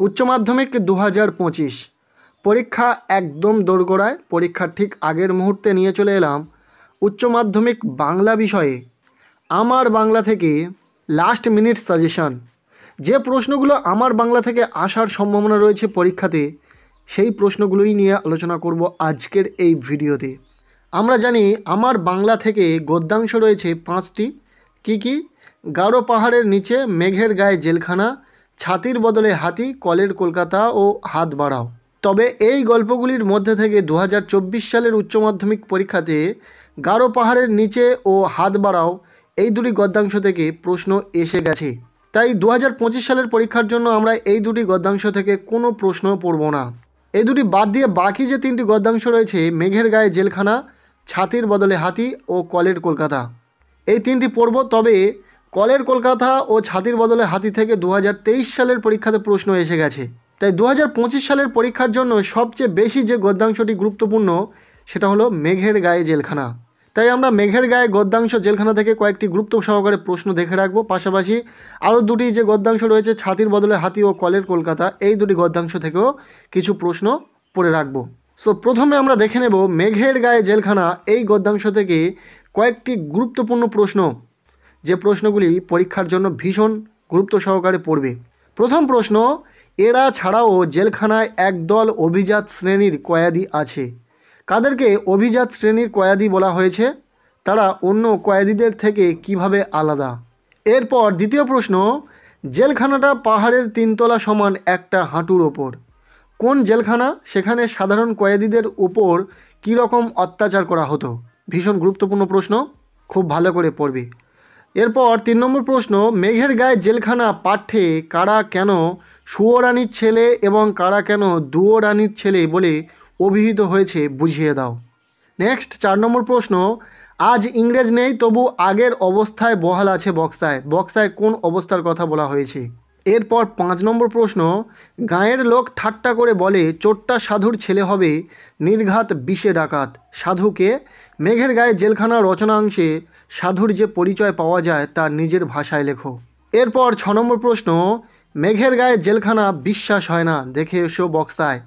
উচ্চ মাধ্যমিক 2025 পরীক্ষা একদম দোরগোড়ায়। পরীক্ষার ঠিক আগের মুহূর্তে নিয়ে চলে এলাম উচ্চ মাধ্যমিক বাংলা বিষয়ে আমার বাংলা থেকে লাস্ট মিনিট সাজেশন। যে প্রশ্নগুলো আমার বাংলা থেকে আসার সম্ভাবনা রয়েছে পরীক্ষাতে, সেই প্রশ্নগুলোই নিয়ে আলোচনা করব আজকের এই ভিডিওতে। আমরা জানি আমার বাংলা থেকে গদ্যাংশ রয়েছে 5টি। কি? গারো পাহাড়ের নিচে, মেঘের গায়ে জেলখানা, ছাতির বদলে হাতি, কলের কলকাতা ও হাত বাড়াও। তবে এই গল্পগুলির মধ্যে থেকে 2024 সালের উচ্চ মাধ্যমিক পরীক্ষাতে গারো পাহাড়ের নিচে ও হাত বাড়াও এই দুটি গদ্যাংশ থেকে প্রশ্ন এসে গেছে। তাই 2025 সালের পরীক্ষার জন্য আমরা এই দুটি গদ্যাংশ থেকে কোনো প্রশ্ন পড়ব না। এই দুটি বাদ দিয়ে বাকি যে 3টি গদ্যাংশ রয়েছে, মেঘের গায়ে জেলখানা, ছাতির বদলে হাতি ও কলের কলকাতা, এই 3টি পড়ব। তবে কলের কলকাতা ও ছাতির বদলে হাতি থেকে 2023 সালের পরীক্ষাতে প্রশ্ন এসে গেছে। তাই 2025 সালের পরীক্ষার জন্য সবচেয়ে বেশি যে গদ্যাংশটি গুরুত্বপূর্ণ সেটা হলো মেঘের গায়ে জেলখানা। তাই আমরা মেঘের গায়ে গদ্যাংশ জেলখানা থেকে কয়েকটি গুরুত্ব সহকারে প্রশ্ন দেখে রাখবো। পাশাপাশি আরও দুটি যে গদ্যাংশ রয়েছে, ছাতির বদলে হাতি ও কলের কলকাতা, এই দুটি গদ্যাংশ থেকেও কিছু প্রশ্ন পড়ে রাখবো। সো প্রথমে আমরা দেখে নেব মেঘের গায়ে জেলখানা এই গদ্যাংশ থেকে কয়েকটি গুরুত্বপূর্ণ প্রশ্ন, যে প্রশ্নগুলি পরীক্ষার জন্য ভীষণ গুরুত্ব সহকারে পড়বে। প্রথম প্রশ্ন, এরা ছাড়াও জেলখানায় একদল অভিজাত শ্রেণীর কয়েদি আছে। কাদেরকে অভিজাত শ্রেণীর কয়েদি বলা হয়েছে? তারা অন্য কয়েদিদের থেকে কিভাবে আলাদা? এরপর দ্বিতীয় প্রশ্ন, জেলখানাটা পাহাড়ের 3 তলা সমান একটা হাঁটুর ওপর। কোন জেলখানা? সেখানে সাধারণ কয়েদিদের উপর কী রকম অত্যাচার করা হতো? ভীষণ গুরুত্বপূর্ণ প্রশ্ন, খুব ভালো করে পড়বে। এরপর 3 নম্বর প্রশ্ন, মেঘের গায়ে জেলখানা পাঠ্যে কারা কেন সুয়োরানীর ছেলে এবং কারা কেন দুয়োরানীর ছেলে বলে অভিহিত হয়েছে বুঝিয়ে দাও। নেক্সট 4 নম্বর প্রশ্ন, আজ ইংরেজ নেই তবু আগের অবস্থায় বহাল আছে বক্সায়। বক্সায় কোন অবস্থার কথা বলা হয়েছে? এরপর 5 নম্বর প্রশ্ন, গাঁয়ের লোক ঠাট্টা করে বলে চোরটা সাধুর ছেলে হবে, নির্ঘাত বিষে ডাকাত। সাধুকে? মেঘের গায়ে জেলখানা রচনাংশে সাধুর যে পরিচয় পাওয়া যায় তার নিজের ভাষায় লেখো। এরপর 6 নম্বর প্রশ্ন, মেঘের গায়ে জেলখানা বিশ্বাস হয় না, দেখে এসো বক্সায়।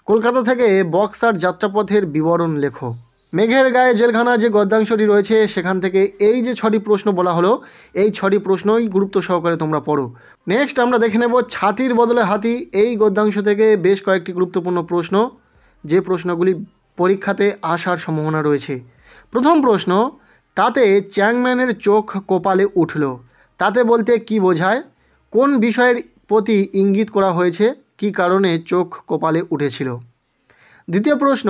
কলকাতা থেকে বক্সার যাত্রাপথের বিবরণ লেখো। মেঘের গায়ে জেলখানা যে গদ্যাংশটি রয়েছে সেখান থেকে এই যে 6টি প্রশ্ন বলা হলো, এই 6টি প্রশ্নই গুরুত্ব সহকারে তোমরা পড়ো। নেক্সট আমরা দেখে নেব ছাতির বদলে হাতি এই গদ্যাংশ থেকে বেশ কয়েকটি গুরুত্বপূর্ণ প্রশ্ন, যে প্রশ্নগুলি পরীক্ষাতে আসার সম্ভাবনা রয়েছে। প্রথম প্রশ্ন, তাতে চ্যাংম্যানের চোখ কপালে উঠল। তাতে বলতে কি বোঝায়? কোন বিষয়ের প্রতি ইঙ্গিত করা হয়েছে? কি কারণে চোখ কপালে উঠেছিল? দ্বিতীয় প্রশ্ন,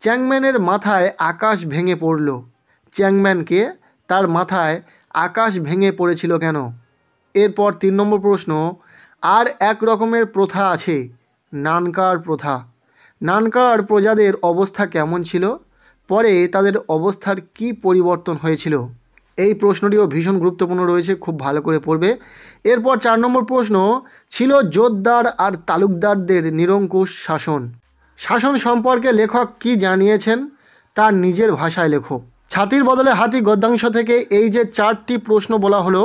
চ্যাংম্যানের মাথায় আকাশ ভেঙে পড়ল। চ্যাংম্যানকে? তার মাথায় আকাশ ভেঙে পড়েছিল কেন? এরপর 3 নম্বর প্রশ্ন, আর এক রকমের প্রথা আছে, নানকার প্রথা। নানকার প্রজাদের অবস্থা কেমন ছিল? পরে তাদের অবস্থার কি পরিবর্তন হয়েছিল? এই প্রশ্নটিও ভীষণ গুরুত্বপূর্ণ রয়েছে, খুব ভালো করে পড়বে। এরপর 4 নম্বর প্রশ্ন, ছিল জোতদার আর তালুকদারদের নিরঙ্কুশ শাসন। শাসন সম্পর্কে লেখক কি জানিয়েছেন তার নিজের ভাষায় লেখো। ছাতির বদলে হাতি গদ্যাংশ থেকে এই যে 4টি প্রশ্ন বলা হলো,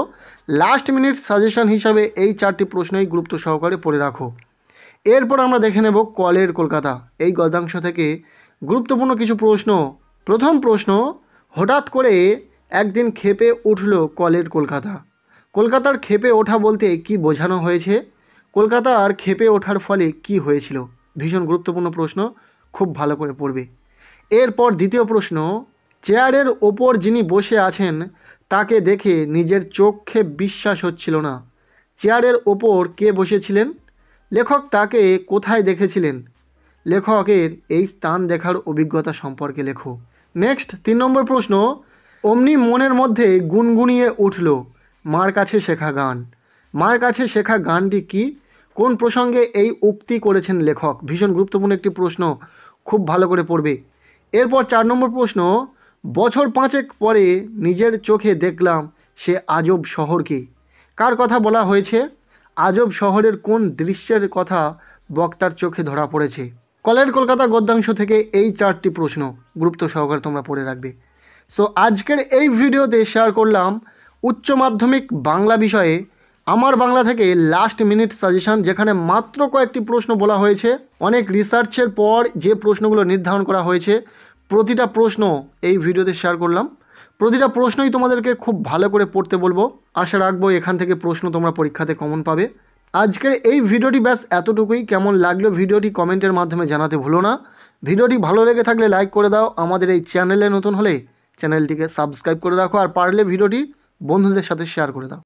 লাস্ট মিনিট সাজেশন হিসাবে এই 4টি প্রশ্নই গুরুত্ব সহকারে পড়ে রাখো। এরপর আমরা দেখে নেব কলের কলকাতা এই গদ্যাংশ থেকে গুরুত্বপূর্ণ কিছু প্রশ্ন। প্রথম প্রশ্ন, হঠাৎ করে একদিন ক্ষেপে উঠল কলের কলকাতা। কলকাতার ক্ষেপে ওঠা বলতে কি বোঝানো হয়েছে? কলকাতার ক্ষেপে ওঠার ফলে কি হয়েছিল? ভীষণ গুরুত্বপূর্ণ প্রশ্ন, খুব ভালো করে পড়বে। এরপর দ্বিতীয় প্রশ্ন, চেয়ারের ওপর যিনি বসে আছেন তাকে দেখে নিজের চোখে বিশ্বাস হচ্ছিল না। চেয়ারের ওপর কে বসেছিলেন? লেখক তাকে কোথায় দেখেছিলেন? লেখকের এই স্থান দেখার অভিজ্ঞতা সম্পর্কে লেখো। নেক্সট 3 নম্বর প্রশ্ন, অমনি মনের মধ্যে গুনগুনিয়ে উঠল মার কাছে শেখা গান। মার কাছে শেখা গানটি কি? কোন প্রসঙ্গে এই উক্তি করেছেন লেখক? ভীষণ গুরুত্বপূর্ণ একটি প্রশ্ন, খুব ভালো করে পড়বে। এরপর 4 নম্বর প্রশ্ন, বছর 5 পরে নিজের চোখে দেখলাম সে আজব শহরকে। কার কথা বলা হয়েছে? আজব শহরের কোন দৃশ্যের কথা বক্তার চোখে ধরা পড়েছে? কলের কলকাতা গদ্যাংশ থেকে এই 4টি প্রশ্ন গুরুত্ব সহকারে তোমরা পড়ে রাখবে। সো আজকের এই ভিডিওতে শেয়ার করলাম উচ্চ মাধ্যমিক বাংলা বিষয়ে আমার বাংলা থেকে লাস্ট মিনিট সাজেশান, যেখানে মাত্র কয়েকটি প্রশ্ন বলা হয়েছে। অনেক রিসার্চের পর যে প্রশ্নগুলো নির্ধারণ করা হয়েছে, প্রতিটা প্রশ্ন এই ভিডিওতে শেয়ার করলাম। প্রতিটা প্রশ্নই তোমাদেরকে খুব ভালো করে পড়তে বলবো। আশা রাখবো এখান থেকে প্রশ্ন তোমরা পরীক্ষাতে কমন পাবে। আজকের এই ভিডিওটি ব্যাস এতটুকুই। কেমন লাগলো ভিডিওটি কমেন্টের মাধ্যমে জানাতে ভুলো না। ভিডিওটি ভালো লেগে থাকলে লাইক করে দাও। আমাদের এই চ্যানেলে নতুন হলে চ্যানেলটিকে সাবস্ক্রাইব করে রাখো, আর পারলে ভিডিওটি বন্ধুদের সাথে শেয়ার করে দাও।